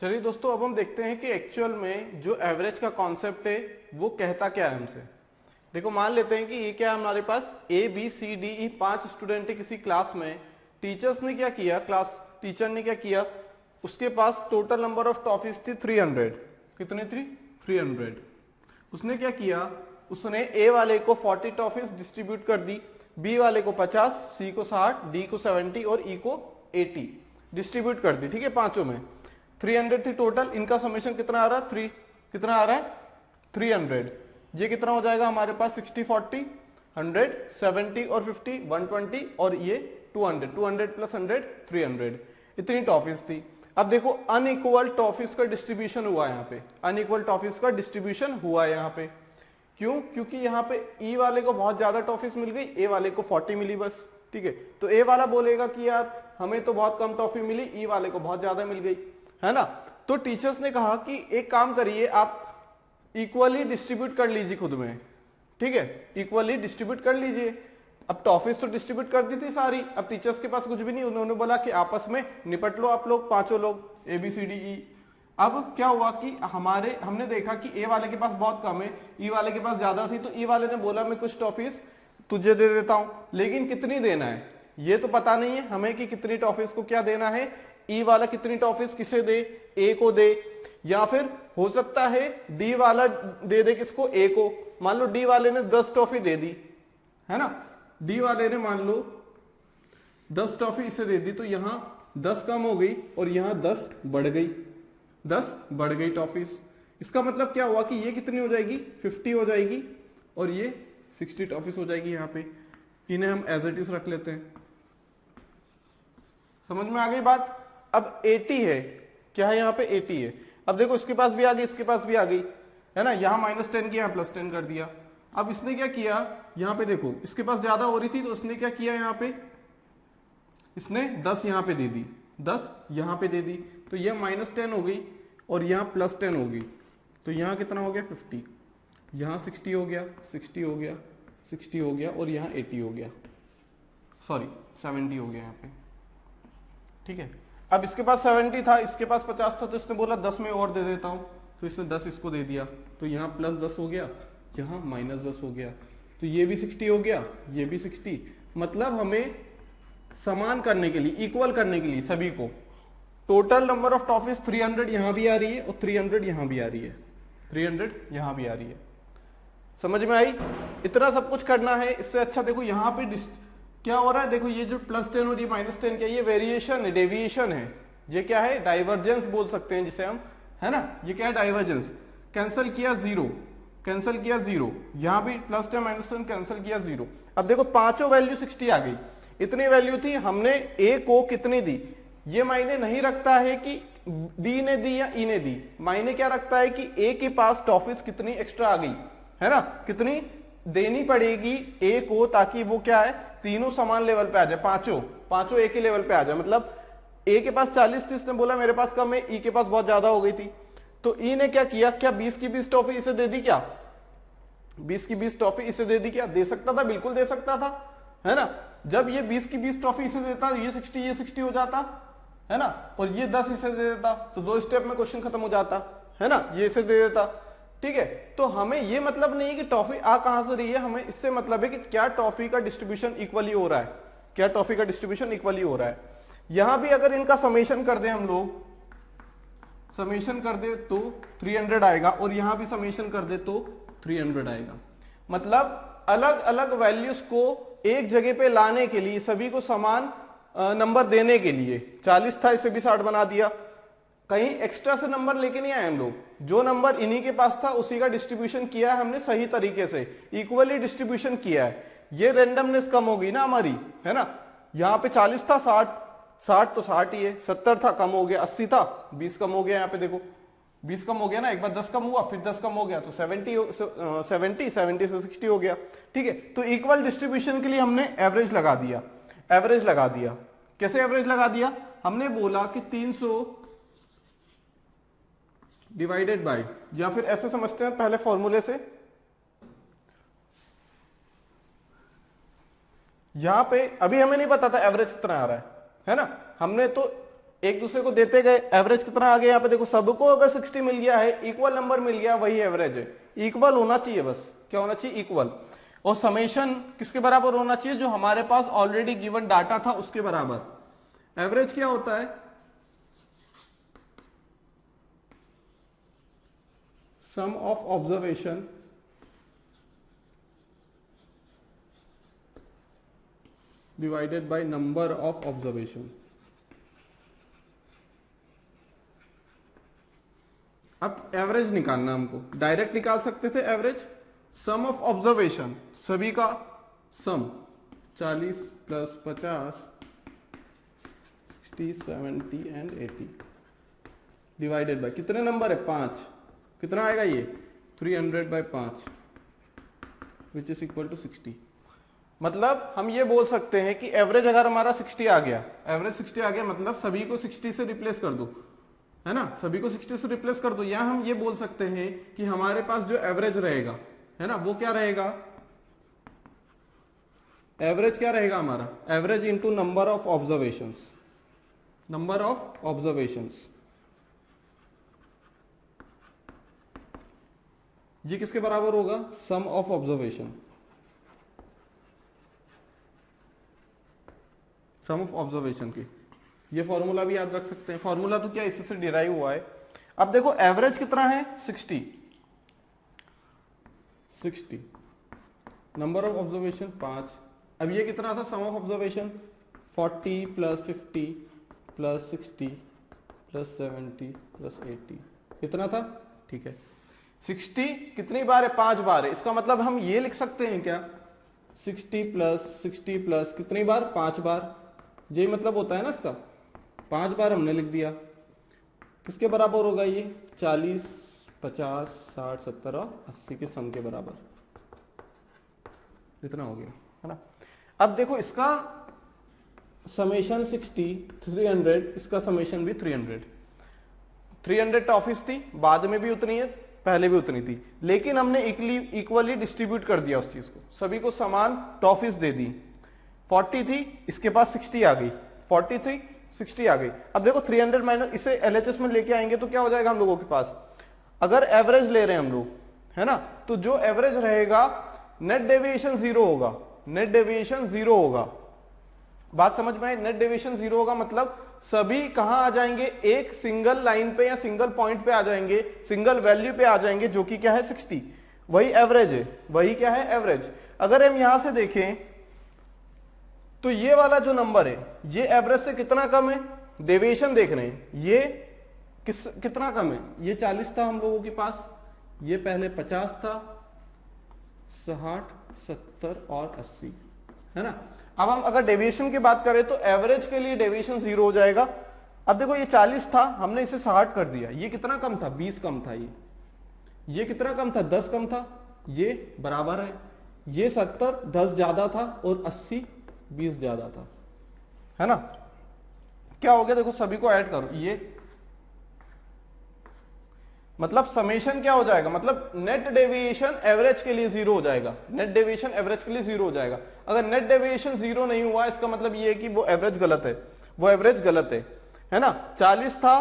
चलिए दोस्तों, अब हम देखते हैं कि एक्चुअल में जो एवरेज का कॉन्सेप्ट है वो कहता क्या है हमसे। देखो, मान लेते हैं कि ये क्या है हमारे पास A B C D E 5 student है किसी क्लास में। टीचर्स ने क्या किया, क्लास टीचर ने क्या किया, उसके पास टोटल नंबर ऑफ टॉफीज थी 300। कितनी थी? 300। उसने क्या किया, उसने ए वाले को 40 टॉफीज डिस्ट्रीब्यूट कर दी, बी वाले को 50, सी को 60, डी को 70 और ई को 80 डिस्ट्रीब्यूट कर दी। ठीक है, पांचों में 300 थी टोटल। इनका समेशन कितना आ रहा है? 3 कितना आ रहा है? 300। ये कितना हो जाएगा हमारे पास? 60 40 100 70 और 50 120 और ये 200 200 प्लस 100 300। इतनी टॉफीज थी। अब देखो, अनइक्वल टॉफीज का डिस्ट्रीब्यूशन हुआ यहाँ पे, अनइक्वल टॉफीज का डिस्ट्रीब्यूशन हुआ यहाँ पे। क्यों? क्योंकि यहाँ पे ई वाले को बहुत ज्यादा टॉफीज मिल गई, ए वाले को 40 मिली बस। ठीक है, तो ए वाला बोलेगा कि यार हमें तो बहुत कम टॉफी मिली, ई वाले को बहुत ज्यादा मिल गई, है ना। तो टीचर्स ने कहा कि एक काम करिए, आप इक्वली डिस्ट्रीब्यूट कर लीजिए खुद में। ठीक है, इक्वली डिस्ट्रीब्यूट कर लीजिए। अब टॉफीज तो डिस्ट्रीब्यूट कर दी थी सारी, अब टीचर्स के पास कुछ भी नहीं, उन्होंने बोला कि आपस में निपट लो आप लोग, पांचों लोग ए बी सी डी ई। अब क्या हुआ कि हमने देखा कि ए वाले के पास बहुत कम है, ई वाले के पास ज्यादा थी, तो ई वाले ने बोला मैं कुछ टॉफीज तुझे दे देता हूं, लेकिन कितनी देना है ये तो पता नहीं है हमें कि कितनी टॉफीज को क्या देना है। ई वाला कितनी टॉफीज किसे दे? ए को दे, या फिर हो सकता है डी वाला दे किसको? ए को। मान लो डी वाले ने 10 टॉफी दे दी, है ना। डी वाले ने मान लो 10 टॉफी इसे दे दी, तो यहां 10 कम हो गई और यहां 10 बढ़ गई, 10 बढ़ गई टॉफीज। इसका मतलब क्या हुआ कि ये कितनी हो जाएगी? 50 हो जाएगी और ये 60 टॉफीज हो जाएगी। यहाँ पे इन्हें हम एज इट इज रख लेते हैं। समझ में आ गई बात? अब 80 है, क्या है यहाँ पे? 80 है। अब देखो, इसके पास भी आ गई, इसके पास भी आ गई, है ना। यहाँ -10 किया, +10 कर दिया। अब इसने क्या किया, यहाँ पे देखो, इसके पास ज्यादा हो रही थी तो इसने क्या किया, यहाँ पे इसने 10 यहाँ पे दे दी, 10 यहाँ पे दे दी, तो यह -10 हो गई और यहाँ +10 हो गई, तो यहाँ कितना हो गया? 50। यहाँ 60 हो गया, 60 हो गया, 60 हो गया और यहाँ 80 हो गया, सॉरी 70 हो गया यहाँ पे। ठीक है, अब इसके पास 70 था, इसके पास 50 था, तो इसने बोला 10 में और दे देता हूं, तो इसने 10 इसको दे दिया, तो यहाँ +10 हो गया, यहाँ -10 हो गया, तो ये भी 60 हो गया, ये भी 60। मतलब हमें समान करने के लिए, इक्वल करने के लिए सभी को, टोटल नंबर ऑफ टॉफीज 300 यहां भी आ रही है और 300 यहां भी आ रही है, 300 यहां भी आ रही है। समझ में आई? इतना सब कुछ करना है। इससे अच्छा देखो यहाँ पे क्या हो रहा है, देखो ये जो +10 और ये -10 क्या, ये वेरिएशन है, डेविएशन है। ये क्या है? डाइवर्जेंस बोल सकते हैं जिसे हम, है ना। ये क्या है? डाइवर्जेंस। कैंसिल किया 0, कैंसिल किया 0, यहां भी +10 -10 कैंसिल किया 0। अब देखो पांचों वैल्यू 60 आ गई। इतनी वैल्यू थी, हमने ए को कितनी दी, ये मायने नहीं रखता है कि डी ने दी या ई ने दी, मायने क्या रखता है कि ए के पास टॉफीज कितनी एक्स्ट्रा आ गई, है ना। कितनी देनी पड़ेगी ए को, ताकि वो क्या है, तीनों समान लेवल पे आ जाए, पांचों एक ही लेवल पे आ जाए। मतलब ए के पास 40 थी, इसने बोला मेरे पास कम है, ई के पास बहुत ज्यादा हो गई थी, तो ई ने क्या किया, क्या 20 की 20 टॉफी इसे दे दी? क्या 20 की 20 टॉफी इसे दे दी? क्या दे सकता था? बिल्कुल दे सकता था, है ना। जब ये 20 की 20 टॉफी इसे देता, ये 60 हो जाता, है ना, और ये 10 इसे दे देता, तो 2 स्टेप में क्वेश्चन खत्म हो जाता, है ना। ये इसे दे देता। ठीक है, तो हमें ये मतलब नहीं है कि टॉफी आ कहां से रही है, हमें इससे मतलब है कि क्या टॉफी का डिस्ट्रीब्यूशन इक्वली हो रहा है, क्या टॉफी का डिस्ट्रीब्यूशन इक्वली हो रहा है। यहां भी अगर इनका समेशन कर दे हम लोग, समेशन कर दे तो 300 आएगा, और यहां भी समेशन कर दे तो 300 आएगा। मतलब अलग अलग वैल्यूज को एक जगह पे लाने के लिए, सभी को समान नंबर देने के लिए, 40 था इसे भी 60 बना दिया, कहीं एक्स्ट्रा से नंबर लेके नहीं आए हम लोग, जो नंबर इन्हीं के पास था उसी का डिस्ट्रीब्यूशन किया है हमने, सही तरीके से इक्वली डिस्ट्रीब्यूशन किया है। ये रेंडमनेस कम होगी ना हमारी, है ना। यहां पे 40 था, 60 तो 60 ही है, 70 था कम हो गया, 80 था 20 कम हो गया, यहाँ पे देखो 20 कम हो गया ना, एक बार 10 कम हुआ फिर 10 कम हो गया, तो 70 से 60 हो गया। ठीक है, तो इक्वल डिस्ट्रीब्यूशन के लिए हमने एवरेज लगा दिया, एवरेज लगा दिया। कैसे एवरेज लगा दिया? हमने बोला कि 300 डिवाइडेड बाय, या फिर ऐसे समझते हैं पहले फॉर्मूले से, यहां पे अभी हमें नहीं पता था एवरेज कितना आ रहा है ना। हमने तो एक दूसरे को देते गए, एवरेज कितना आ गया यहाँ पे देखो, सबको अगर 60 मिल गया है, इक्वल नंबर मिल गया, वही एवरेज है। इक्वल होना चाहिए, बस क्या होना चाहिए, इक्वल। और समेशन किसके बराबर होना चाहिए, जो हमारे पास ऑलरेडी गिवन डाटा था उसके बराबर। एवरेज क्या होता है, sum of observation divided by number of observation. अब एवरेज निकालना, हमको डायरेक्ट निकाल सकते थे एवरेज, सम ऑफ ऑब्जर्वेशन सभी का sum 40 plus 50 60 70 and 80 divided by कितने नंबर है, 5, कितना आएगा ये 300 by 5 which is equal to 60। मतलब हम ये बोल सकते हैं कि एवरेज अगर हमारा 60 आ गया, एवरेज 60 आ गया मतलब सभी को 60 से रिप्लेस कर दो, है ना, सभी को 60 से रिप्लेस कर दो। या हम ये बोल सकते हैं कि हमारे पास जो एवरेज रहेगा, है ना, वो क्या रहेगा, एवरेज क्या रहेगा हमारा, average into number of observations, number of observations. ये किसके बराबर होगा, sum of observation, sum of observation की। ये फॉर्मूला भी याद रख सकते हैं, फॉर्मूला तो क्या इससे डिराइव हुआ है। अब देखो एवरेज कितना है 60, नंबर ऑफ ऑब्जर्वेशन 5। अब ये कितना था, sum of observation 40 plus 50 plus 60 plus 70 plus 80, कितना था, ठीक है। 60 कितनी बार है, 5 बार है। इसका मतलब हम ये लिख सकते हैं क्या, 60 प्लस कितनी बार, 5 बार। ये मतलब होता है ना इसका, 5 बार हमने लिख दिया। किसके बराबर होगा ये, 40 50 60 70 और 80 के सम के बराबर, इतना हो गया, है ना। अब देखो इसका समेशन 60 300, इसका समेशन भी 300 टॉफिस थी, बाद में भी उतनी है, पहले भी उतनी थी, लेकिन हमने इक्वली डिस्ट्रीब्यूट कर दिया उस चीज को, सभी को समान टॉफिस दे दी। 40 थी, इसके पास 60 आ गई, 40 थी 60 आ गई। अब देखो 300 माइनस, इसे एलएचएस में लेके आएंगे तो क्या हो जाएगा हम लोगों के पास, अगर एवरेज ले रहे हैं हम लोग, है ना, तो जो एवरेज रहेगा नेट डेविएशन 0 होगा, नेट डेविएशन 0 होगा। बात समझ में आई, नेट डेविएशन 0 होगा मतलब सभी कहां आ जाएंगे, एक सिंगल लाइन पे या सिंगल पॉइंट पे आ जाएंगे, सिंगल वैल्यू पे आ जाएंगे, जो कि क्या है 60, वही एवरेज है, वही क्या है एवरेज। अगर हम यहां से देखें तो ये वाला जो नंबर है ये एवरेज से कितना कम है, डेविएशन देख रहे हैं, ये कितना कम है, ये 40 था हम लोगों के पास, ये पहले 50 था, 60 70 और 80, है ना। अब हम अगर डेविएशन की बात करें तो एवरेज के लिए डेविएशन 0 हो जाएगा। अब देखो ये 40 था, हमने इसे 60 कर दिया, ये कितना कम था, 20 कम था, ये कितना कम था, 10 कम था, ये बराबर है, ये 70 10 ज्यादा था और 80 20 ज्यादा था, है ना। क्या हो गया, देखो सभी को ऐड करो, ये मतलब समेशन क्या हो जाएगा, मतलब नेट डेविएशन एवरेज के लिए 0 हो जाएगा, नेट डेविएशन एवरेज के लिए 0 हो जाएगा। अगर नेट डेविएशन 0 नहीं हुआ, इसका मतलब ये है कि वो एवरेज गलत है, वो एवरेज गलत है ना। 40 था,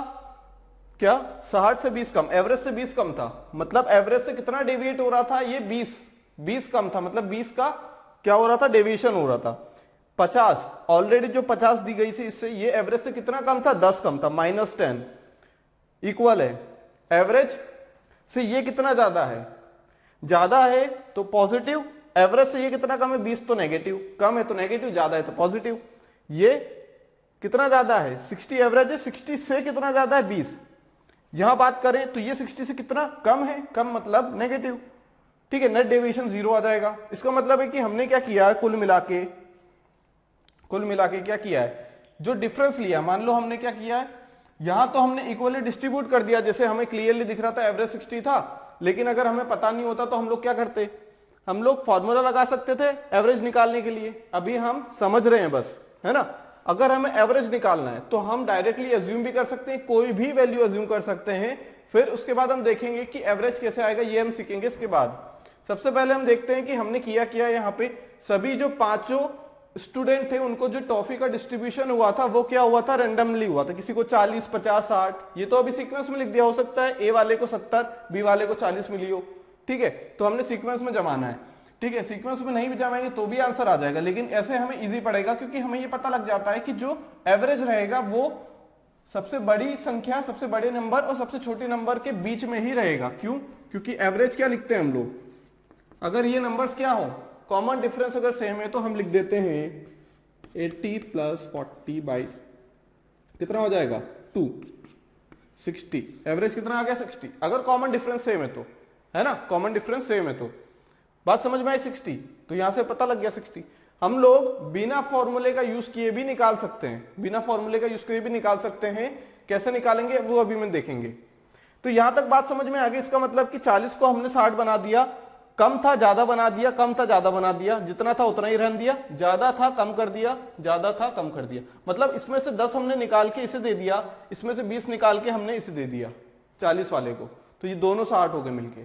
क्या 60 से 20 कम, एवरेज से 20 कम था, मतलब एवरेज से कितना डेविएट हो रहा था, ये 20 कम था, मतलब 20 का क्या हो रहा था, डेविएशन हो रहा था। 50 ऑलरेडी जो 50 दी गई थी इससे, ये एवरेज से कितना कम था, 10 कम था, -10 इक्वल है एवरेज से ये कितना ज्यादा है, ज्यादा है तो पॉजिटिव, एवरेज से ये कितना कम है, 20 तो नेगेटिव, कम है तो नेगेटिव, ज्यादा है तो पॉजिटिव। ये कितना ज्यादा है, 60 एवरेज है, 60 से कितना ज्यादा है, 20। यहां बात करें तो ये 60 से कितना कम है, कम मतलब नेगेटिव, ठीक है, नेट डेविएशन 0 आ जाएगा। इसका मतलब है कि हमने क्या किया है, कुल मिला के क्या किया है, जो डिफरेंस लिया, मान लो हमने क्या किया है, यहां तो हमने इक्वली डिस्ट्रीब्यूट कर दिया, जैसे हमें क्लियरली दिख रहा था एवरेज 60 था, लेकिन अगर हमें पता नहीं होता तो हम लोग क्या करते, हम लोग फॉर्मूला लगा सकते थे एवरेज निकालने के लिए। अभी हम समझ रहे हैं बस, है ना। अगर हमें एवरेज निकालना है तो हम डायरेक्टली अज्यूम भी कर सकते हैं, कोई भी वैल्यू अज्यूम कर सकते हैं, फिर उसके बाद हम देखेंगे कि एवरेज कैसे आएगा, ये हम सीखेंगे इसके बाद। सबसे पहले हम देखते हैं कि हमने किया यहाँ पे, सभी जो पांचों स्टूडेंट थे उनको जो टॉफी का डिस्ट्रीब्यूशन हुआ था वो क्या हुआ था, रेंडमली हुआ था। किसी को 40, 50, 60, ये तो अभी सीक्वेंस में लिख दिया। हो सकता है ए वाले को 70, बी वाले को 40 मिली हो, ठीक है। तो हमने सीक्वेंस में जमाना है, ठीक है। सीक्वेंस में नहीं भी जमाएंगे तो भी आंसर आ जाएगा, लेकिन ऐसे हमें इजी पड़ेगा क्योंकि हमें ये पता लग जाता है कि जो एवरेज रहेगा वो सबसे बड़ी संख्या, सबसे बड़े नंबर और सबसे छोटे नंबर के बीच में ही रहेगा। क्यों? क्योंकि एवरेज क्या लिखते हैं हम लोग, अगर ये नंबर्स क्या हो, कॉमन डिफरेंस अगर सेम है तो हम लिख देते हैं 80 + 40 बाई कितना हो जाएगा 2, 60। एवरेज कितना आ गया 60, अगर कॉमन डिफरेंस सेम है तो, है ना, कॉमन डिफरेंस सेम है तो। बात समझ में आई 60, तो यहां से पता लग गया 60। हम लोग बिना फॉर्मूले का यूज किए भी निकाल सकते हैं, बिना फॉर्मूले का यूज किए भी निकाल सकते हैं। कैसे निकालेंगे वो अभी में देखेंगे। तो यहां तक बात समझ में आ गई। इसका मतलब कि 40 को हमने 60 बना दिया, कम था ज्यादा बना दिया, कम था ज्यादा बना दिया, जितना था उतना ही रहने दिया, ज्यादा था कम कर दिया, ज्यादा था कम कर दिया। मतलब इसमें से 10 हमने निकाल के इसे दे दिया, इसमें से 20 निकाल के हमने इसे दे दिया 40 वाले को, तो ये दोनों 60 हो गए मिलके,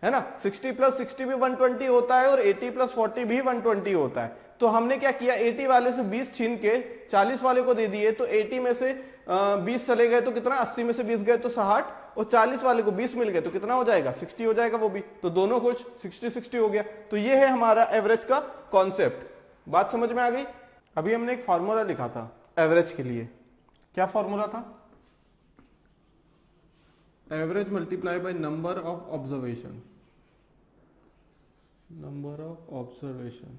है ना। 60 + 60 भी 120 होता है और 80 + 40 भी 120 होता है। तो हमने क्या किया, 80 वाले से 20 छीन के 40 वाले को दे दिए, तो 80 में से 20 चले गए तो कितना, 80 में से 20 गए तो 60, और 40 वाले को 20 मिल गए तो कितना हो जाएगा 60 हो जाएगा वो भी। तो दोनों खुश, 60-60 हो गया। तो ये है हमारा एवरेज का कॉन्सेप्ट। बात समझ में आ गई। अभी हमने एक फॉर्मूला लिखा था एवरेज के लिए। क्या फॉर्मूला था, average multiply by number of observation, number of observation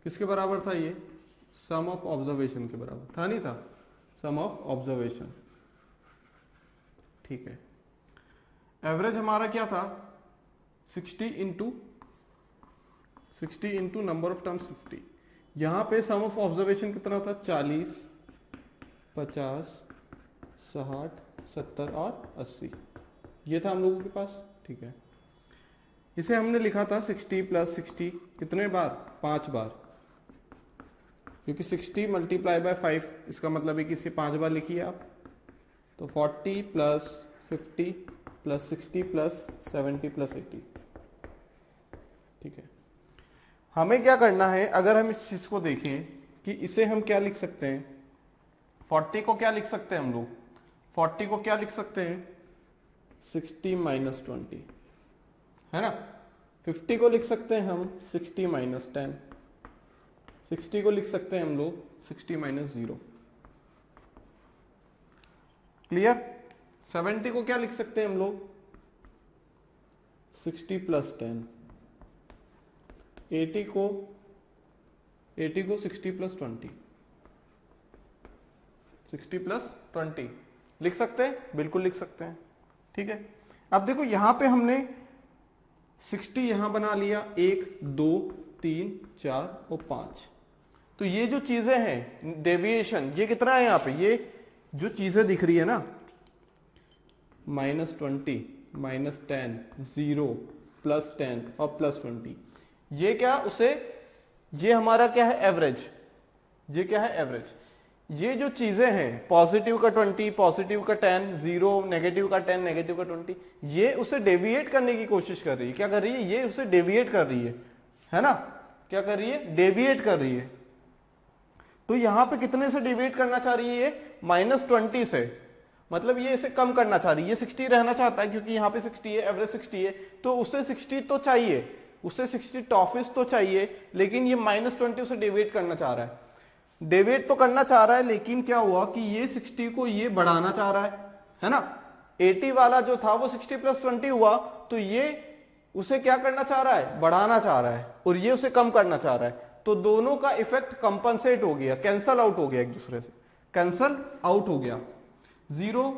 किसके बराबर था, ये सम ऑफ ऑब्जर्वेशन के बराबर था, नहीं था, सम ऑफ ऑब्जर्वेशन, ठीक है। एवरेज हमारा क्या था 60 इंटू नंबर ऑफ टर्म्स 50। यहां पे सम ऑफ ऑब्जर्वेशन कितना था 40, 50, 60, 70 और 80, ये था हम लोगों के पास, ठीक है। इसे हमने लिखा था 60 + 60 कितने बार, 5 बार, क्योंकि 60 × 5, इसका मतलब है कि इसे 5 बार लिखिए आप। तो 40 + 50 + 60 + 70 + 80, ठीक है। हमें क्या करना है, अगर हम इस चीज को देखें कि इसे हम क्या लिख सकते हैं, 40 को क्या लिख सकते हैं हम लोग, 40 को क्या लिख सकते हैं 60 - 20, है ना। 50 को लिख सकते हैं हम 60 - 10, 60 को लिख सकते हैं हम लोग 60 - 0, क्लियर। 70 को क्या लिख सकते हैं हम लोग 60 + 10, 80 को 60 + 20, 60 + 20 लिख सकते हैं, बिल्कुल लिख सकते हैं, ठीक है। अब देखो यहां पे हमने 60 यहां बना लिया, 1, 2, 3, 4 और 5। तो ये जो चीजें हैं डेविएशन, ये कितना है यहाँ पे, ये जो चीजें दिख रही है ना -20, -10, 0, +10 और +20, ये क्या उसे, ये हमारा क्या है एवरेज, ये क्या है एवरेज। ये जो चीजें हैं पॉजिटिव का 20, पॉजिटिव का 10, 0, नेगेटिव का 10, नेगेटिव का 20, ये उसे डेविएट करने की कोशिश कर रही है। क्या कर रही है, ये उसे डेविएट कर रही है ना, क्या कर रही है, डेविएट कर रही है। तो यहां पे कितने से डेविएट करना चाह रही है, ये -20 से, मतलब ये इसे कम करना चाह रही है। 60 रहना चाहता है क्योंकि यहाँ पे 60 है, एवरेज 60 है, तो उसे 60 तो चाहिए, उसे 60 टॉफिस तो चाहिए, लेकिन ये -20 उसे डेविएट करना चाह रहा है। डेविएट तो करना चाह रहा है, लेकिन क्या हुआ कि ये 60 को ये बढ़ाना चाह रहा है ना। 80 वाला जो था वो 60 + 20 हुआ, तो ये उसे क्या करना चाह रहा है, बढ़ाना चाह रहा है, और ये उसे कम करना चाह रहा है। तो दोनों का इफेक्ट कंपनसेट हो गया, कैंसल आउट हो गया, एक दूसरे से कैंसल आउट हो गया। 0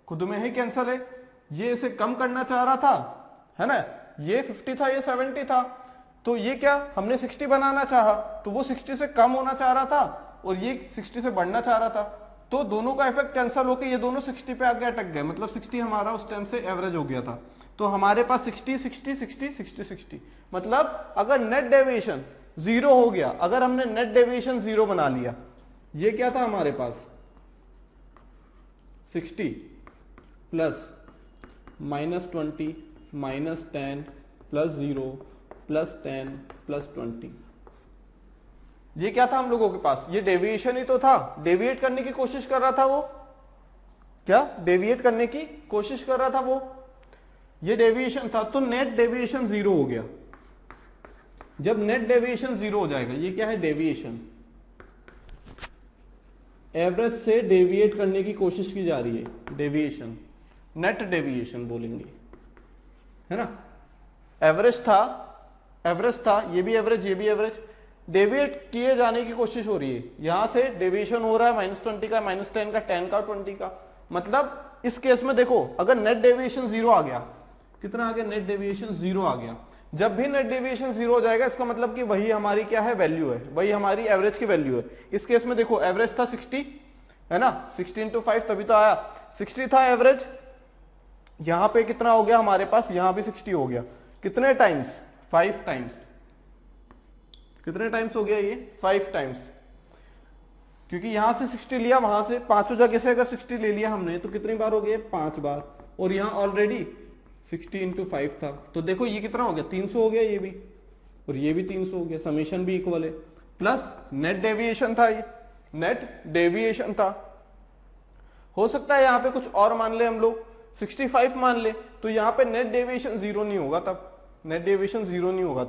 खुद में ही कैंसल है, ये इसे कम करना चाह रहा था, है ना, ये 50 था, ये 70 था, तो ये क्या हमने 60 बनाना चाहा, तो वो 60 से कम होना चाह रहा था और ये 60 से बढ़ना चाह रहा था। तो दोनों का इफेक्ट कैंसल होकर ये दोनों 60 पे आके अटक गए, मतलब 60 हमारा उस टाइम से एवरेज हो गया था। तो हमारे पास 60, 60, 60, 60, 60, मतलब अगर नेट डेविएशन 0 हो गया, अगर हमने नेट डेविएशन 0 बना लिया, ये क्या था हमारे पास 60 प्लस -20 -10 +0 +10 +20, ये क्या था हम लोगों के पास, ये डेविएशन ही तो था, डेविएट करने की कोशिश कर रहा था वो, क्या डेविएट करने की कोशिश कर रहा था वो, ये डेविएशन था, तो नेट डेविएशन 0 हो गया। जब नेट डेविएशन 0 हो जाएगा, ये क्या है डेविएशन, एवरेज से डेविएट करने की कोशिश की जा रही है, डेविएशन, नेट डेविएशन बोलेंगे, है ना। एवरेज था, ये भी एवरेज, ये भी एवरेज, डेविएट किए जाने की कोशिश हो रही है, यहां से डेविएशन हो रहा है -20 का, -10 का, 10 का, 20 का। मतलब इस केस में देखो, अगर नेट डेविएशन 0 आ गया, कितना आ गया, नेट डेविएशन 0 आ गया। जब भी नेट डेविएशन 0 हो जाएगा, इसका मतलब कि वही हमारी क्या है, वैल्यू है, वही हमारी एवरेज की वैल्यू है। इस केस में देखो एवरेज था 60, है ना, 60 × 5 तभी तो आया, 60 था एवरेज। यहां पे कितना हो गया हमारे पास, यहां भी 60 हो गया, कितने टाइम्स, 5 टाइम्स, कितने टाइम्स हो गया ये, 5 टाइम्स, क्योंकि यहां से 60 लिया, वहां से पांचों जगह से अगर 60 ले लिया हमने, तो कितनी बार हो गया, 5 बार, और यहां ऑलरेडी 60 × 5 था, तो देखो ये कितना हो गया, 300 हो गया ये भी, और ये भी 300 हो गया, समेशन भी इक्वल है, प्लस नेट डेविएशन था, ये नेट डेविएशन था। हो सकता है यहां पे कुछ और मान ले हम लोग, 65 मान ले, तो यहां पे नेट डेविएशन 0 नहीं होगा, तब नेट डेविएशन 0 नहीं होगा,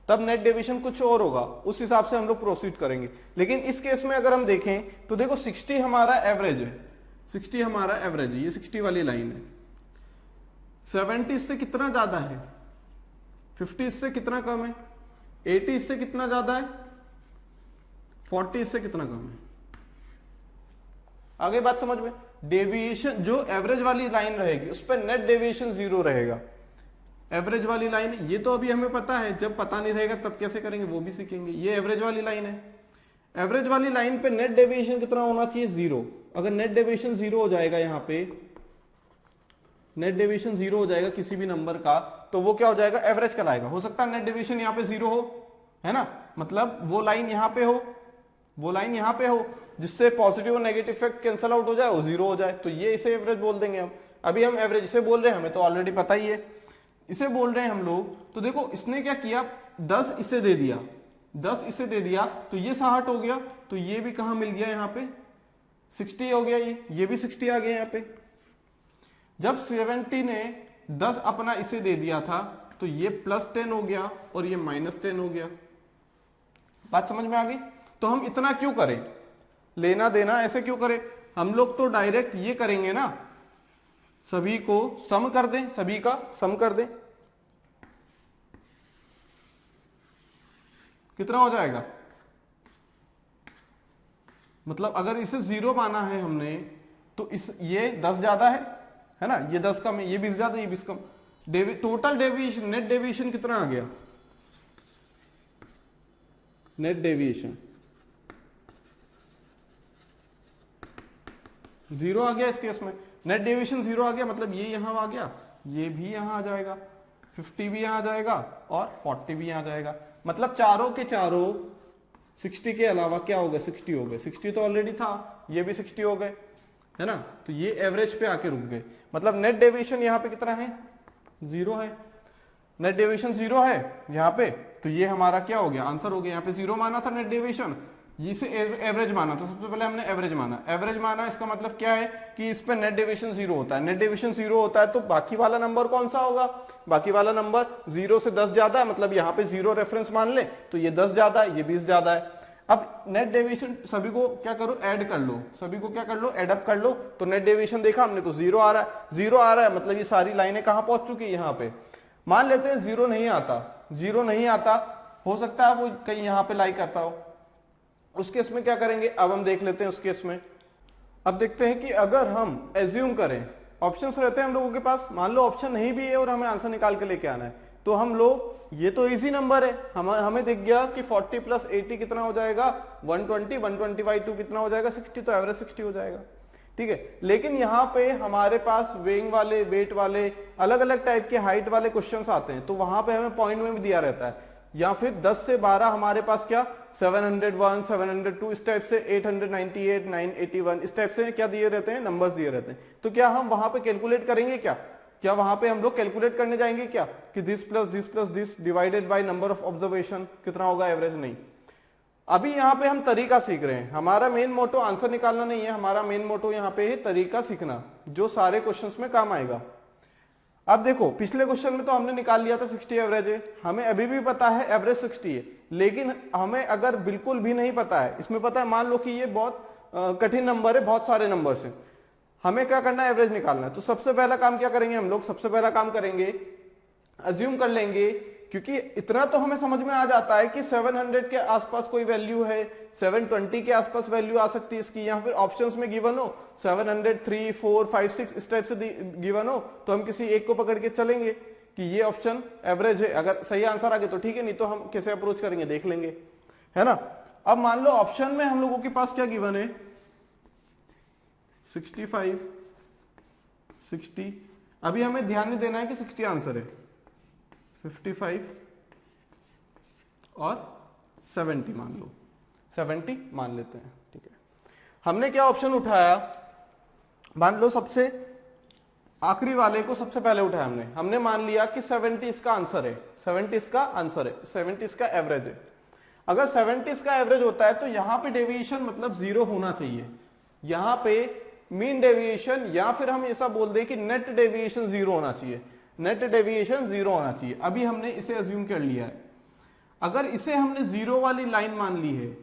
तब नेट डेविएशन कुछ और होगा, उस हिसाब से हम लोग प्रोसीड करेंगे। लेकिन इस केस में अगर हम देखें तो देखो 60 हमारा एवरेज है, 60 हमारा एवरेज है, ये 60 वाली लाइन है, 70 इससे कितना ज्यादा है, 50 इससे कितना कम है, 80 इससे कितना ज्यादा है, 40 इससे कितना कम है। आगे बात समझ में, डेविएशन जो एवरेज वाली लाइन रहेगी उस पर नेट डेविएशन 0 रहेगा। एवरेज वाली लाइन, ये तो अभी हमें पता है, जब पता नहीं रहेगा तब कैसे करेंगे वो भी सीखेंगे। ये एवरेज वाली लाइन है, एवरेज वाली लाइन पे नेट डेविएशन कितना होना चाहिए, 0। अगर नेट डेविएशन 0 हो जाएगा, यहाँ पे नेट डेविएशन 0 हो जाएगा किसी भी नंबर का, तो वो क्या हो जाएगा, एवरेज कहलाएगा। हो सकता है नेट डेविएशन यहाँ पे 0 हो, है ना, मतलब वो लाइन यहाँ पे हो, वो लाइन यहाँ पे हो, जिससे पॉजिटिव और नेगेटिव इफेक्ट कैंसल आउट हो जाए, वो 0 हो जाए, तो ये इसे एवरेज बोल देंगे हम। अभी हम एवरेज इसे बोल रहे हैं, हमें तो ऑलरेडी पता ही है, इसे बोल रहे हैं हम लोग। तो देखो इसने क्या किया, 10 इसे दे दिया, 10 इसे दे दिया, तो ये 60 हो गया, तो ये भी कहां मिल गया, यहाँ पे 60 हो गया, ये भी 60 आ गया यहाँ पे। जब 70 ने 10 अपना इसे दे दिया था, तो ये +10 हो गया और ये -10 हो गया। बात समझ में आ गई। तो हम इतना क्यों करें, लेना देना ऐसे क्यों करें, हम लोग तो डायरेक्ट ये करेंगे ना, सभी को सम कर दें, सभी का सम कर दें, कितना हो जाएगा, मतलब अगर इसे 0 माना है हमने, तो इस ये 10 ज्यादा है ना, ये 10 कम है, ये 20 ज्यादा, ये 20 कम, टोटल डेविएशन, नेट डेविएशन कितना आ गया, नेट डेविएशन 0 आ गया। इस केस में नेट डेविएशन 0 आ गया, मतलब ये यहां आ गया, ये भी यहां आ जाएगा, 50 भी यहां आ जाएगा और 40 भी यहां आ जाएगा, मतलब चारों के चारों 60 के अलावा क्या हो गए, 60 हो गए। 60 तो ऑलरेडी था, ये भी 60 हो गए, है ना, तो ये एवरेज पे आके रुक गए, मतलब नेट डेविएशन यहाँ पे कितना है, 0 है। नेट डेविएशन 0 है यहाँ पे, तो ये हमारा क्या हो गया, आंसर हो गया। यहाँ पे 0 माना था नेट डेविएशन, इसे एवरेज माना था, सबसे पहले हमने एवरेज माना। एवरेज माना इसका मतलब क्या है कि इस पे नेट डेविएशन 0 होता है। नेट डेविएशन 0 होता है तो बाकी वाला नंबर कौन सा होगा, बाकी वाला नंबर 0 से 10 ज्यादा है, मतलब यहाँ पे 0 रेफरेंस मान ले, तो ये 10 ज्यादा है, ये 20 ज्यादा है। अब नेट डेविएशन सभी को क्या करो, ऐड कर लो, सभी को क्या कर लो, एडअप कर लो, तो नेट डेविएशन देखा हमने तो 0 आ रहा है, 0 आ रहा है, मतलब ये सारी लाइनें कहां पहुंच चुकी है, यहाँ पे। मान लेते हैं 0 नहीं आता, 0 नहीं आता, हो सकता है वो कहीं यहाँ पे लाई करता हो, उस केस में क्या करेंगे, अब हम देख लेते हैं उस केस में। अब देखते हैं कि अगर हम एज्यूम करें, ऑप्शंस रहते हैं हम लोगों के पास, मान लो ऑप्शन नहीं भी है और हमें आंसर निकाल के लेके आना है, तो हम लोग, ये तो इजी नंबर है, हमें दिख गया कि 40 + 80 कितना हो जाएगा, 120, 120/2 कितना हो जाएगा, 60, तो एवरेज 60 हो जाएगा, ठीक है। लेकिन यहाँ पे हमारे पास वेइंग वाले, वेट वाले, अलग अलग टाइप के हाइट वाले क्वेश्चंस आते हैं, तो वहां पे हमें पॉइंट में भी दिया रहता है, या फिर 10 से 12 हमारे पास क्या 701, 702, इस टाइप से 898, 981, इस टाइप से क्या दिए रहते हैं, नंबर्स दिए रहते हैं। तो क्या हम वहां पे कैलकुलेट करेंगे, क्या वहां पे हम लोग कैलकुलेट करने जाएंगे कि this plus this divided by number of observation कितना होगा एवरेज, नहीं। अभी यहाँ पे हम तरीका सीख रहे हैं, हमारा मेन मोटो आंसर निकालना नहीं है, हमारा मेन मोटो यहाँ पे है तरीका सीखना, जो सारे क्वेश्चंस में काम आएगा। अब देखो पिछले क्वेश्चन में तो हमने निकाल लिया था 60 एवरेज है, हमें अभी भी पता है एवरेज 60 है, लेकिन हमें अगर बिल्कुल भी नहीं पता है, इसमें पता है मान लो कि ये बहुत कठिन नंबर है, बहुत सारे नंबर है, हमें क्या करना है, एवरेज निकालना है। तो सबसे पहला काम क्या करेंगे हम लोग, सबसे पहला काम करेंगे अज्यूम कर लेंगे, क्योंकि इतना तो हमें समझ में आ जाता है कि 700 के आसपास कोई वैल्यू है, 720 के आसपास वैल्यू आ सकती है इसकी, या फिर ऑप्शंस में गिवन हो 700, 3, 4, 5, 6 इस टाइप से गिवन हो, तो हम किसी एक को पकड़ के चलेंगे कि ये ऑप्शन एवरेज है। अगर सही आंसर आ गया तो ठीक है, नहीं तो हम कैसे अप्रोच करेंगे देख लेंगे, है ना। अब मान लो ऑप्शन में हम लोगों के पास क्या गिवन है, 65, 60, अभी हमें ध्यान नहीं देना है कि 60 आंसर है, 55 और 70 मान लो, 70 मान लेते हैं, ठीक है। हमने क्या ऑप्शन उठाया, मान लो सबसे आखिरी वाले को सबसे पहले उठाया हमने मान लिया कि 70 इसका आंसर है, 70 इसका आंसर है, 70 इसका एवरेज है। अगर 70 इसका एवरेज होता है तो यहां पे डेविएशन मतलब 0 होना चाहिए, यहां पे मीन डेविएशन, या फिर हम ऐसा बोल दें कि नेट डेविएशन 0 होना चाहिए, नेट डेविएशन 0 होना चाहिए। अभी हमने इसे अज्यूम कर लिया है, अगर इसे हमने 0 वाली लाइन मान ली है,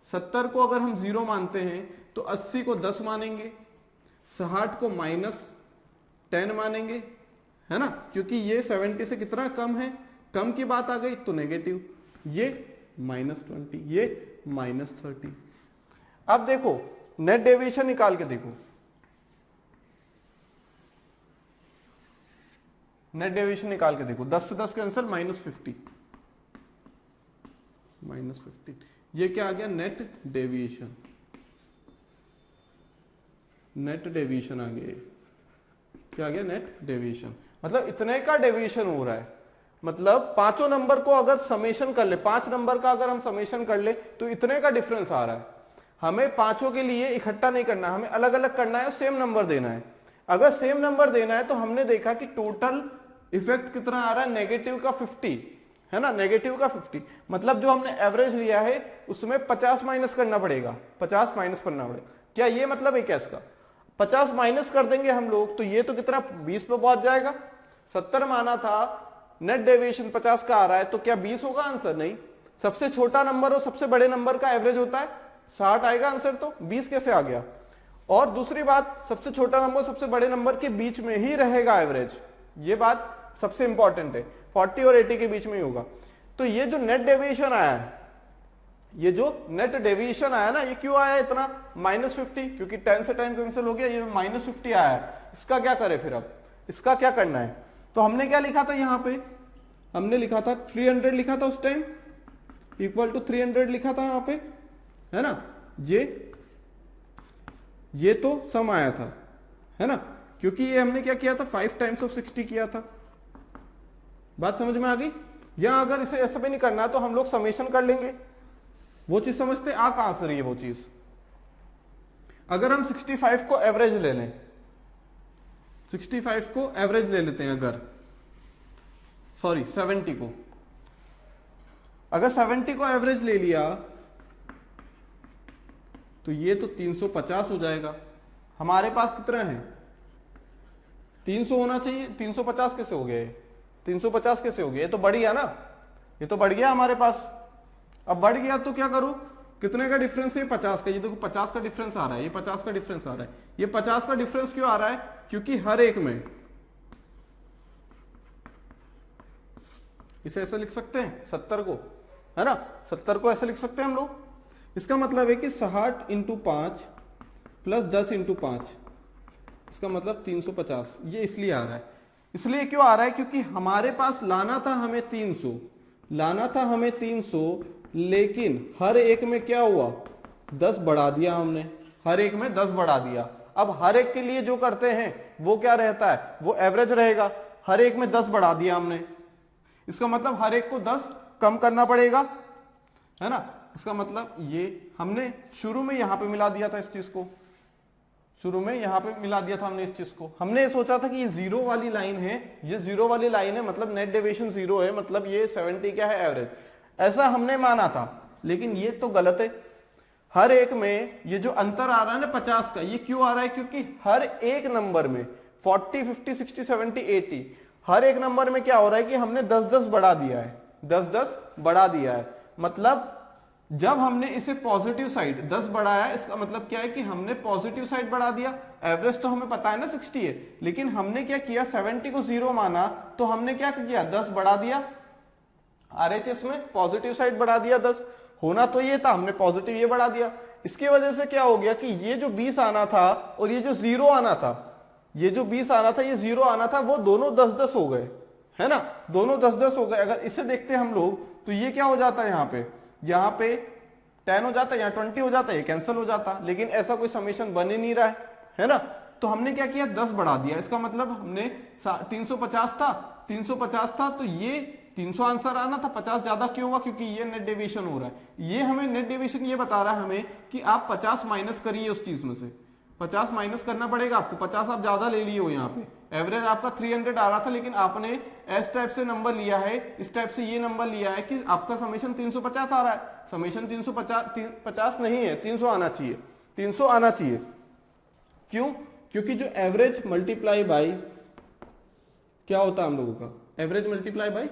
70 को अगर हम 0 मानते हैं तो 80 को 10 मानेंगे, 60 को -10 मानेंगे, है ना, क्योंकि ये 70 से कितना कम है, कम की बात आ गई तो नेगेटिव, ये -20, ये -30। अब देखो नेट डेविएशन निकाल के देखो, नेट डेविएशन निकाल के देखो, 10 से 10 कैंसिल, -50, -15, ये क्या आ गया, नेट डेविएशन, नेट डेविएशन आ गया, क्या आ गया, नेट डेविएशन, मतलब इतने का डेविएशन हो रहा है। मतलब पांचों नंबर को अगर समेशन कर ले, 5 नंबर का अगर हम समेशन कर ले तो इतने का डिफरेंस आ रहा है। हमें पांचों के लिए इकट्ठा नहीं करना, हमें अलग अलग करना है, सेम नंबर देना है। अगर सेम नंबर देना है तो हमने देखा कि टोटल इफेक्ट कितना आ रहा है, नेगेटिव का 50, है ना, नेगेटिव का 50, मतलब जो हमने एवरेज लिया है उसमें 50 माइनस करना पड़ेगा, 50 माइनस करना पड़ेगा। क्या ये मतलब है क्या इसका, 50 माइनस कर देंगे हम लोग तो ये तो कितना 20 पे पहुंच जाएगा। 70 माना था, नेट डेविएशन 50 का आ रहा है, तो क्या 20 होगा आंसर, नहीं। सबसे छोटा नंबर और सबसे बड़े नंबर का एवरेज होता है 60 आएगा आंसर, तो 20 कैसे आ गया। और दूसरी बात, सबसे छोटा नंबर सबसे बड़े नंबर के बीच में ही रहेगा एवरेज, ये बात सबसे इंपॉर्टेंट है, 40 और 80 के बीच में ही होगा। तो ये जो नेट डेविएशन आया है, ये जो नेट डेविएशन आया ना, ये क्यों आया इतना, -50, क्योंकि 10 से 10 कैंसिल हो गया, ये -50 आया है। इसका क्या करें फिर, अब इसका क्या करना है, तो हमने क्या लिखा था, यहां पे हमने लिखा था 300 लिखा था उस टाइम, इक्वल टू 300 लिखा था यहां पे, है ना। ये तो सम आया था, है ना, क्योंकि ये हमने क्या किया था, 5 टाइम्स ऑफ 60 किया था। बात समझ में आ गई। या अगर इसे ऐसा भी नहीं करना तो हम लोग समेशन कर लेंगे, वो चीज समझते आ कहां से रही है वो चीज। अगर हम 65 को एवरेज ले लें, 65 को एवरेज ले लेते हैं, अगर सॉरी 70 को, अगर 70 को एवरेज ले लिया तो ये तो 350 हो जाएगा। हमारे पास कितना है, 300 होना चाहिए, 350 कैसे हो गया, 350 कैसे हो गया, ये तो बढ़ गया ना, ये तो बढ़ गया हमारे पास। अब बढ़ गया तो क्या करूं, कितने का डिफरेंस है, 50 का, ये देखो 50 का डिफरेंस आ रहा है, ये 50 का डिफरेंस आ रहा है। ये 50 का डिफरेंस क्यों आ रहा है, क्योंकि हर एक में, इसे ऐसे लिख सकते हैं 70 को, है ना, 70 को ऐसे लिख सकते हैं हम लोग। इसका मतलब है कि 60 × 5 प्लस 10 × 5, इसका मतलब 350। ये इसलिए आ रहा है, इसलिए क्यों आ रहा है, क्योंकि हमारे पास लाना था हमें 300, लाना था हमें 300, लेकिन हर एक में क्या हुआ, 10 बढ़ा दिया हमने, हर एक में 10 बढ़ा दिया। अब हर एक के लिए जो करते हैं वो क्या रहता है, वो एवरेज रहेगा। हर एक में 10 बढ़ा दिया हमने, इसका मतलब हर एक को 10 कम करना पड़ेगा, है ना। इसका मतलब ये हमने शुरू में यहां पे मिला दिया था इस चीज को, शुरू में यहां पे मिला दिया था हमने इस चीज को। हमने सोचा था कि ये 0 वाली लाइन है, ये 0 वाली लाइन है, मतलब नेट डेविएशन 0 है, मतलब ये 70 क्या है, एवरेज, ऐसा हमने माना था। लेकिन ये तो गलत है। हर एक में ये जो अंतर आ रहा है ना 50 का, ये क्यों आ रहा है? क्योंकि हर एक नंबर में 40, 50, 60, 70, 80 हर एक नंबर में क्या हो रहा है कि हमने 10-10 बढ़ा दिया है, 10-10 बढ़ा दिया है। मतलब जब हमने इसे पॉजिटिव साइड 10 बढ़ाया, इसका मतलब क्या है कि हमने पॉजिटिव साइड बढ़ा दिया। एवरेज तो हमें पता है ना 60 है, लेकिन हमने क्या किया, 70 को 0 माना, तो हमने क्या किया, 10 बढ़ा दिया। आरएचएस में पॉजिटिव साइड बढ़ा दिया, 10 होना तो ये था, हमने पॉजिटिव ये बढ़ा दिया। इसकी वजह से क्या हो गया कि ये जो 20 आना था और ये जो 0 आना था, ये जो 20 आना था, ये 0 आना था, वो दोनों 10-10 हो गए, है ना, दोनों 10-10 हो गए। अगर इसे देखते हैं हम लोग तो ये क्या हो जाता है, यहाँ पे 10 हो जाता है, यहाँ 20 हो जाता है, ये कैंसिल हो जाता, लेकिन ऐसा कोई समेशन बन ही नहीं रहा है ना। तो हमने क्या किया, 10 बढ़ा दिया। इसका मतलब हमने 350 था, 350 था, तो ये 300 आंसर आना था, 50 ज्यादा क्यों हुआ, क्योंकि ये नेट डेविएशन हो रहा है। ये हमें नेट डेविएशन ये बता रहा है हमें कि आप 50 माइनस करिए उस चीज में से, 50 माइनस करना पड़ेगा आपको। 50 आप ज्यादा ले लिए हो, यहाँ पे एवरेज आपका 300 आ रहा था, लेकिन आपने एस टाइप से नंबर लिया है, इस टाइप से ये नंबर लिया है कि आपका समेशन 350 आ रहा है। समेशन 350 नहीं है, 300 आना चाहिए, 300 आना चाहिए। क्यों? क्योंकि जो एवरेज मल्टीप्लाई बाई क्या होता है हम लोगों का, average multiply by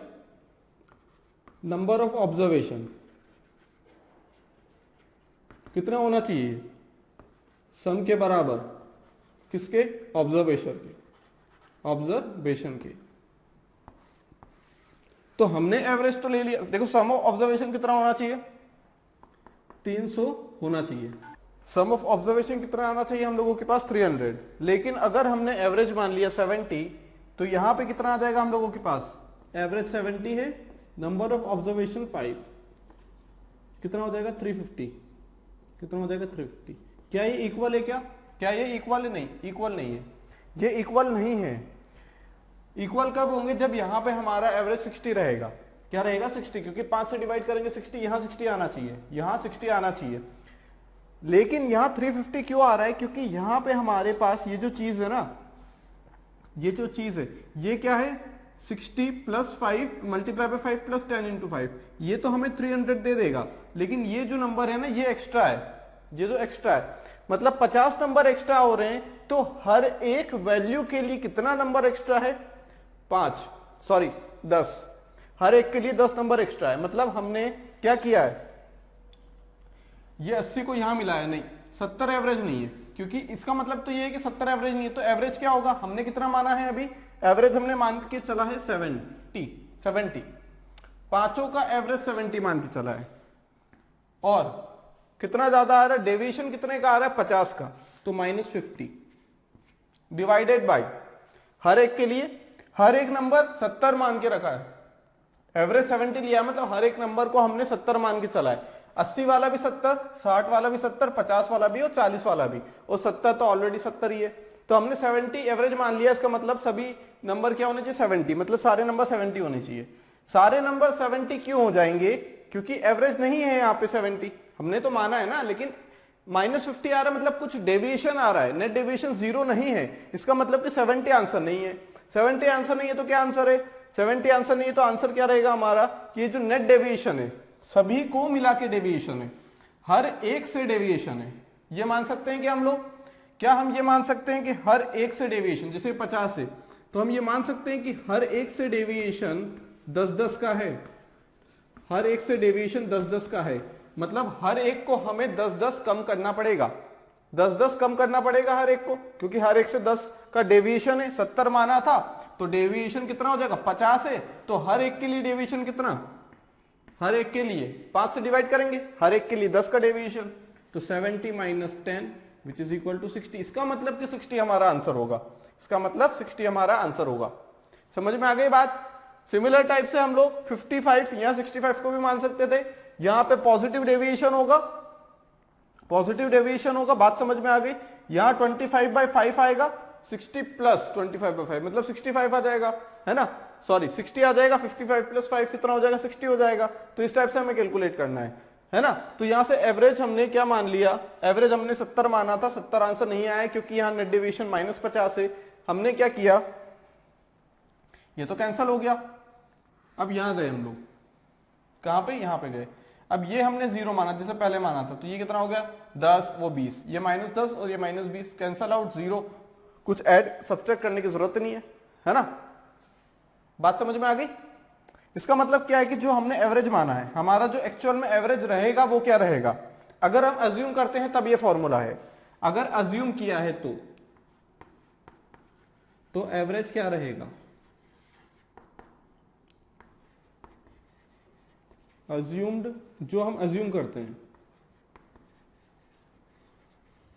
number of observation कितना होना चाहिए, सम के बराबर, किसके, ऑब्जर्वेशन के। तो हमने एवरेज तो ले लिया, देखो सम ऑफ ऑब्जर्वेशन कितना होना चाहिए, 300 होना चाहिए। सम ऑफ ऑब्जर्वेशन कितना आना चाहिए हम लोगों के पास, 300। लेकिन अगर हमने एवरेज मान लिया 70, तो यहां पे कितना आ जाएगा हम लोगों के पास, एवरेज 70 है, नंबर ऑफ ऑब्जर्वेशन 5, कितना हो जाएगा 350, कितना हो जाएगा 350। क्या ये इक्वल है? क्या ये इक्वल है? नहीं, इक्वल नहीं है, ये इक्वल नहीं है। इक्वल कब होंगे, जब यहां पे हमारा एवरेज 60 रहेगा। क्या रहेगा, 60, क्योंकि 5 से डिवाइड करेंगे 60, यहां 60 आना चाहिए, यहां 60 आना चाहिए। लेकिन यहां 350 क्यों आ रहा है, क्योंकि यहां पे हमारे पास ये जो चीज है ना, ये जो चीज है, ये क्या है, 60 plus 5 multiply by 5 plus 10 into 5, ये तो हमें 300 दे देगा। लेकिन ये जो नंबर है ना, ये एक्स्ट्रा है, ये जो एक्स्ट्रा है, मतलब 50 नंबर एक्स्ट्रा हो रहे हैं। तो हर एक वैल्यू के लिए कितना नंबर एक्स्ट्रा है, 10, हर एक के लिए 10 नंबर एक्स्ट्रा है। मतलब हमने क्या किया है, ये 80 को यहां मिलाया, नहीं 70 एवरेज नहीं है, क्योंकि इसका मतलब तो ये है कि 70 एवरेज नहीं है। तो एवरेज क्या होगा, हमने कितना माना है अभी, एवरेज हमने मान के चला है 70, पांचों का एवरेज 70 मान के चला है। और कितना ज्यादा आ रहा है, डेविएशन कितने का आ रहा है, 50 का, तो -50 डिवाइडेड बाय हर एक के लिए, हर एक नंबर 70 मान के रखा है, एवरेज 70 लिया, मतलब हर एक नंबर को हमने 70 मान के चला है। 80 वाला भी 70, 60 वाला भी 70, 50 वाला भी और 40 वाला भी, और 70 तो ऑलरेडी 70 ही है। तो हमने 70 एवरेज मान लिया, इसका मतलब सभी नंबर क्या होने चाहिए, 70, मतलब सारे नंबर 70 होने चाहिए। सारे नंबर 70 क्यों हो जाएंगे, क्योंकि एवरेज नहीं है यहाँ पे 70, हमने तो माना है ना, लेकिन -50 आ रहा है, मतलब कुछ डेविएशन आ रहा है, नेट डेविएशन 0 नहीं है, इसका मतलब कि 70 आंसर नहीं है। 70 आंसर नहीं है तो क्या आंसर है, 70 आंसर नहीं है तो आंसर क्या रहेगा हमारा, कि ये जो नेट डेविएशन है, सभी को मिला के डेविएशन है, हर एक से डेविएशन है। ये मान सकते हैं कि हम लोग, क्या हम ये मान सकते हैं कि हर एक से डेविएशन, जैसे 50 है तो हम ये मान सकते हैं कि हर एक से डेविएशन 10-10 का है, हर एक से डेविएशन 10-10 का है। मतलब हर एक को हमें 10-10 कम करना पड़ेगा, 10-10 कम करना पड़ेगा हर एक को, क्योंकि हर एक से 10 का डेविएशन है। 70 माना था तो डेविएशन कितना हो जाएगा, 50 है, तो हर एक के लिए डेविएशन कितना, हर एक के लिए 5 से डिवाइड करेंगे, हर एक के लिए 10 का डेविएशन, तो 70 minus 10 which is equal to 60। इसका मतलब कि 60 हमारा आंसर होगा, इसका मतलब 60 हमारा आंसर होगा। समझ में आ गई बात। सिमिलर टाइप से हम लोग 55 या 65 को भी मान सकते थे, यहां पे पॉजिटिव डेविएशन होगा, पॉजिटिव डेविएशन होगा, बात समझ में आ गई। यहां 25/5 आएगा, 60 प्लस 25/5 मतलब 65 आ जाएगा, है ना, सॉरी 60 आ जाएगा, 55 प्लस 5 कितना हो जाएगा, 60 हो जाएगा। तो इस टाइप से हमें कैलकुलेट करना है ना। तो यहां से एवरेज हमने क्या मान लिया, एवरेज हमने 70 माना था, 70 आंसर नहीं आया क्योंकि यहां नेट डेविएशन -50 है। हमने क्या किया, ये तो कैंसिल हो गया। अब यहां गए हम लोग, कहां पे, यहां पे गए। अब ये हमने 0 माना जैसे पहले माना था, तो ये कितना हो गया 10, वो 20, ये -10 और ये -20 कैंसल आउट, 0, कुछ ऐड सब्सट्रैक्ट करने की जरूरत नहीं है ना। बात समझ में आ गई। इसका मतलब क्या है कि जो हमने एवरेज माना है, हमारा जो एक्चुअल में एवरेज रहेगा वो क्या रहेगा, अगर हम अज्यूम करते हैं तब ये फॉर्मूला है, अगर अज्यूम किया है तो एवरेज क्या रहेगा, अज्यूम्ड, जो हम अज्यूम करते हैं,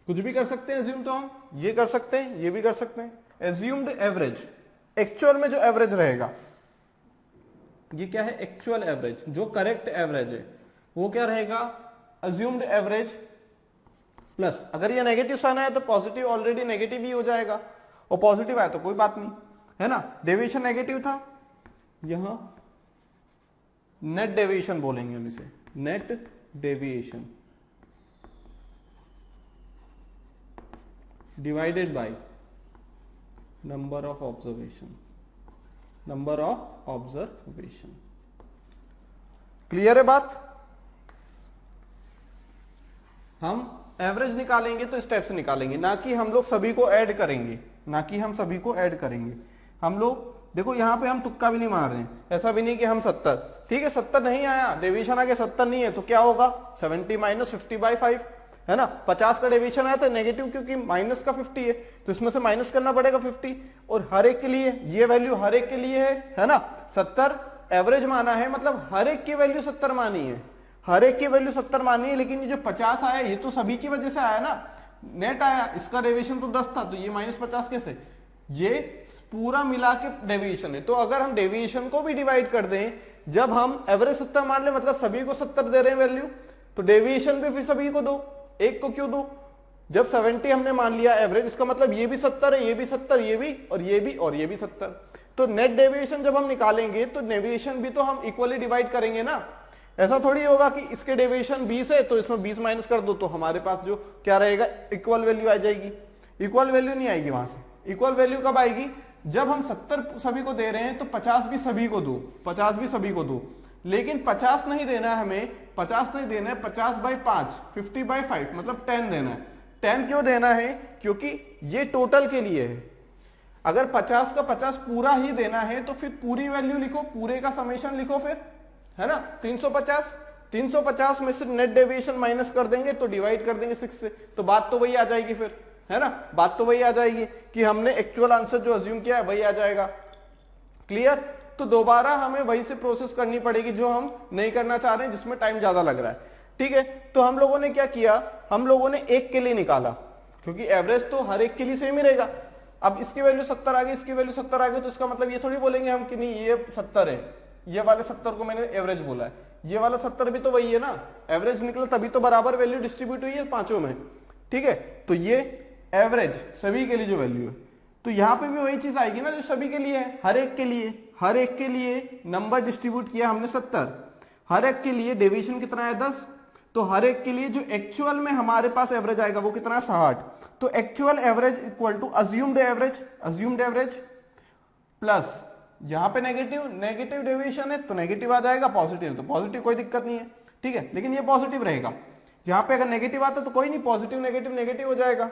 कुछ भी कर सकते हैं अज्यूम, तो हम ये कर सकते हैं, ये भी कर सकते हैं। अज्यूम्ड एवरेज, एक्चुअल में जो एवरेज रहेगा, ये क्या है एक्चुअल एवरेज, जो करेक्ट एवरेज है वो क्या रहेगा, अज्यूम्ड एवरेज प्लस, अगर ये नेगेटिव साइन आया तो पॉजिटिव ऑलरेडी नेगेटिव ही हो जाएगा, और पॉजिटिव आया तो कोई बात नहीं, है ना। डेविएशन नेगेटिव था, यहां नेट डेविएशन बोलेंगे हम इसे, net deviation divided by number of observation, number of observation. Clear है बात। हम एवरेज निकालेंगे तो इस टाइप से निकालेंगे, ना कि हम लोग सभी को ऐड करेंगे, ना कि हम सभी को ऐड करेंगे। हम लोग देखो यहां पे हम तुक्का भी नहीं मार रहे हैं, ऐसा भी नहीं कि हम 70, ठीक है 70 नहीं आया, डेविएशन आगे 70 नहीं है तो क्या होगा 70 - 50/5, है ना। 50 का डेविएशन आया तो नेगेटिव, क्योंकि माइनस का 50 है तो इसमें से माइनस करना पड़ेगा 50, और हर एक के लिए ये वैल्यू हर एक के लिए है ना। 70 एवरेज माना है, मतलब हर एक की वैल्यू 70 मानी है, हर एक की वैल्यू 70 मानी है, लेकिन ये जो 50 आया ये तो सभी की वजह से आया ना, नेट आया, इसका डेविएशन तो 10 था तो ये -50 कैसे, ये पूरा मिला के डेविएशन है। तो अगर हम डेविएशन को भी डिवाइड कर दें, जब हम एवरेज 70 मान ले, मतलब सभी को 70 दे रहे हैं वैल्यू, तो डेविएशन भी फिर सभी को दो, एक को क्यों दो। जब 70 हमने मान लिया एवरेज, इसका मतलब ये भी 70 है, ये भी 70, ये भी और ये भी और ये भी 70, तो नेट डेविएशन जब हम निकालेंगे तो डेविएशन भी तो हम इक्वली डिवाइड करेंगे ना। ऐसा थोड़ी होगा कि इसके डेविएशन 20 है तो इसमें 20 माइनस कर दो तो हमारे पास जो क्या रहेगा इक्वल वैल्यू आ जाएगी। इक्वल वैल्यू नहीं आएगी वहां से। इक्वल वैल्यू कब आएगी, जब हम 70 सभी को दे रहे हैं तो 50 भी सभी को दो, 50 भी सभी को दो, लेकिन 50 नहीं देना है हमें, 50 नहीं देना है, 50/5, 50/5 मतलब 10 देना है। 10 क्यों देना है, क्योंकि ये टोटल के लिए है। अगर 50 का 50 पूरा ही देना है तो फिर पूरी वैल्यू लिखो, पूरे का समेशन लिखो फिर, है ना। 350 में से नेट डेविएशन माइनस कर देंगे तो डिवाइड कर देंगे 6 से, तो बात तो वही आ जाएगी फिर, है ना। बात तो वही आ जाएगी कि हमने एक्चुअल आंसर जो अज्यूम किया है वही आ जाएगा। क्लियर। तो दोबारा हमें वही से प्रोसेस करनी पड़ेगी जो हम नहीं करना चाह रहे हैं, जिसमें टाइम ज्यादा लग रहा है। ठीक है, तो हम लोगों ने क्या किया, हम लोगों ने एक के लिए निकाला, क्योंकि एवरेज तो हर एक के लिए सेम ही रहेगा। अब इसकी वैल्यू 70 आ गई, इसकी वैल्यू 70 आ गई, तो इसका मतलब ये थोड़ी बोलेंगे हम कि नहीं ये 70 है, ये वाले 70 को मैंने एवरेज बोला है, ये वाला 70 भी तो वही है ना, एवरेज निकला तभी तो बराबर वैल्यू डिस्ट्रीब्यूट हुई है पांचों में। ठीक है, तो ये एवरेज सभी के लिए जो वैल्यू है, तो यहां पे भी वही चीज आएगी ना जो सभी के लिए है, हर एक के लिए, हर एक के लिए नंबर डिस्ट्रीब्यूट किया हमने 70, हर एक के लिए डेविएशन कितना है 10, तो हर एक के लिए जो एक्चुअल में हमारे पास एवरेज आएगा वो कितना है 60। तो actual average equal to assumed average, assumed average plus यहां पे नेगेटिव डेविएशन है तो नेगेटिव आ जाएगा, पॉजिटिव तो पॉजिटिव, कोई दिक्कत नहीं है। ठीक है, लेकिन ये पॉजिटिव रहेगा, यहां पे अगर नेगेटिव आता तो कोई नहीं, पॉजिटिव नेगेटिव हो जाएगा।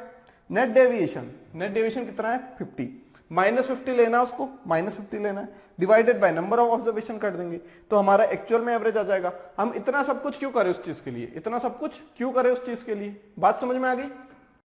नेट डेविएशन कितना है 50, -50 लेना, उसको -50 लेना है, divided by number of observation कर देंगे तो हमारा एक्चुअल में एवरेज आ जाएगा। हम इतना सब कुछ क्यों करें उस चीज के लिए, इतना सब कुछ क्यों करें उस चीज के लिए, बात समझ में आ गई।